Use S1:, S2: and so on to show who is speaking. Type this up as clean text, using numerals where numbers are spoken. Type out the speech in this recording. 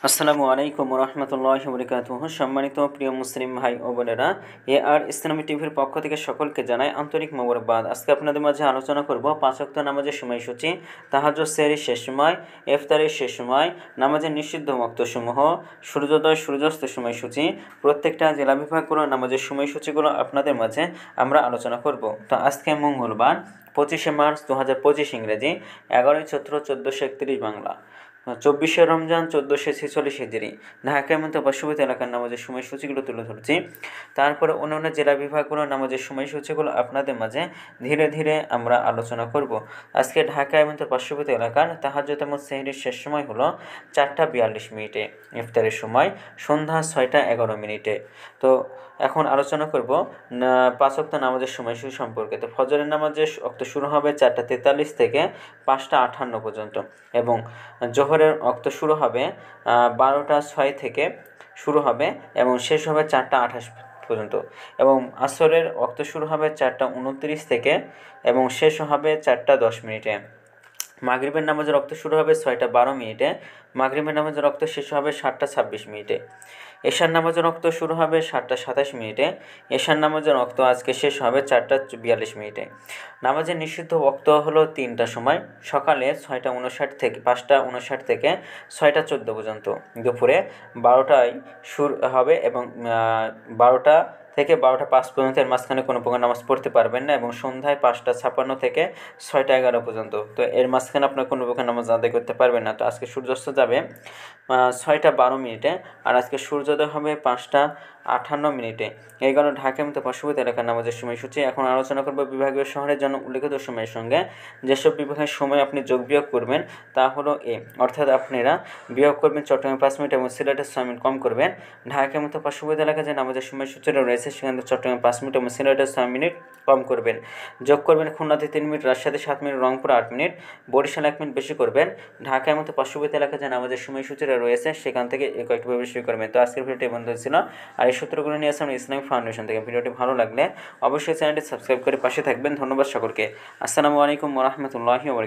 S1: আসসালামু আলাইকুম রহমতুল্লাহি বরকাতুহু। সম্মানিত প্রিয় মুসলিম ভাই ও বোনেরা, আর ইসলামী টিভির পক্ষ থেকে সকলকে জানাই আন্তরিক মোবারকবাদ। আজকে আপনাদের মাঝে আলোচনা করব 5 ওয়াক্ত নামাজের সময়সূচি, তাহাজ্জুদ সেহরির শেষ সময়, ইফতারের শেষ সময়, নামাজের নিষিদ্ধ ওয়াক্তসমূহ, সূর্যোদয় সূর্যাস্ত সময়সূচি, প্রত্যেকটা জেলা বিভাগগুলো নামাজের সময়সূচিগুলো আপনাদের মাঝে আমরা আলোচনা করব। তো আজকে মঙ্গলবার 25শে মার্চ 2025 ইংরেজি, 11ই চৈত্র 1431 বাংলা, 24শে রমজান 1446 হিজরি। ঢাকার মতো পার্শ্ববর্তী এলাকার নামাজের সময়সূচিগুলো তুলে ধরছি। তারপরে অন্যান্য জেলা বিভাগগুলোর নামাজের সময়সূচিগুলো আপনাদের মাঝে ধীরে ধীরে আমরা আলোচনা করব। আজকে ঢাকা এবং তার পার্শ্ববর্তী এলাকার তাহাজ্জুদ এবং সেহরির শেষ সময় হলো 4টা 42 মিনিটে, ইফতারের সময় সন্ধ্যা 6টা 11 মিনিটে। তো এখন আলোচনা করব 5 ওয়াক্ত নামাজের সময়সূচি সম্পর্কে। তো ফজরের নামাজের ওয়াক্ত শুরু হবে 4টা 43 থেকে 5টা 58 পর্যন্ত, এবং জোহরের ওয়াক্ত শুরু হবে 12টা 6 থেকে শুরু হবে এবং শেষ হবে 4টা 28 পর্যন্ত, এবং আসরের ওয়াক্ত শুরু হবে 4টা 29 থেকে এবং শেষ হবে 4টা 10 মিনিটে। মাগরিবের নামাজের ওয়াক্ত শুরু হবে 6টা 12 মিনিটে, মাগরিবের নামাজের ওয়াক্ত শেষ হবে 7টা 26 মিনিটে। এশার নামাজের ওয়াক্ত শুরু হবে 7টা 27 মিনিটে, এশার নামাজের ওয়াক্ত আজকে শেষ হবে 4টা 42 মিনিটে। নামাজের নিষিদ্ধ ওয়াক্ত হলো 3টা সময়, সকালে 6টা 59 থেকে 5টা 59 থেকে 6টা 14 পর্যন্ত, দুপুরে 12টায় শুরু হবে এবং 12টা থেকে 12টা 5 পর্যন্ত, এর মাঝখানে কোনো প্রকার নামাজ পড়তে পারবেন না, এবং সন্ধ্যায় 5টা 56 থেকে 6টা 11 পর্যন্ত। তো এর মাঝখানে আপনার কোনো প্রকার নামাজ আদায় করতে পারবেন না। তো আজকে সূর্যাস্ত যাবে 6টা 12 মিনিটে, আর আজকে সূর্যোদয় হবে 5টা 58 মিনিটে। এই কারণে ঢাকার মতো পার্শ্ববর্তী এলাকার নামাজের সময়সূচি। এখন আলোচনা করব বিভাগীয় শহরের জন্য উল্লেখিত সময়ের সঙ্গে যেসব বিভাগের সময় আপনি যোগ বিয়োগ করবেন তা হলো অর্থাৎ আপনারা বিয়োগ করবেন চট্টগ্রামে 5 মিনিট এবং সিলেটে 6 মিনিট কম করবেন। ঢাকার মতো পার্শ্ববর্তী এলাকায় যে নামাজের সময়সূচিটা রয়েছে সেখানে চট্টগ্রামে 5 মিনিট এবং সিলেটে 6 মিনিট কম করবেন। যোগ করবেন খুলনাতে 3 মিনিট, রাজশাহীতে 7 মিনিট, রংপুরে 8 মিনিট, বরিশালে 1 মিনিট বেশি করবেন। ঢাকার মতো পার্শ্ববর্তী এলাকায় যে নামাজের সময়সূচিটা রয়েছে সেখান থেকে কয়েকটি বেশি করবেন। তো আজকের ভিডিওটি বন্ধ ছিল, আর এই সূত্রগুলো নিয়ে আসলাম ইসলামিক ফাউন্ডেশন থেকে। ভিডিওটি ভালো লাগলে অবশ্যই চ্যানেলটি সাবস্ক্রাইব করে পাশে থাকবেন। ধন্যবাদ সকলকে। আসসালামু আলাইকুম ওয়া রাহমাতুল্লাহি ওয়া বারাকাতুহু।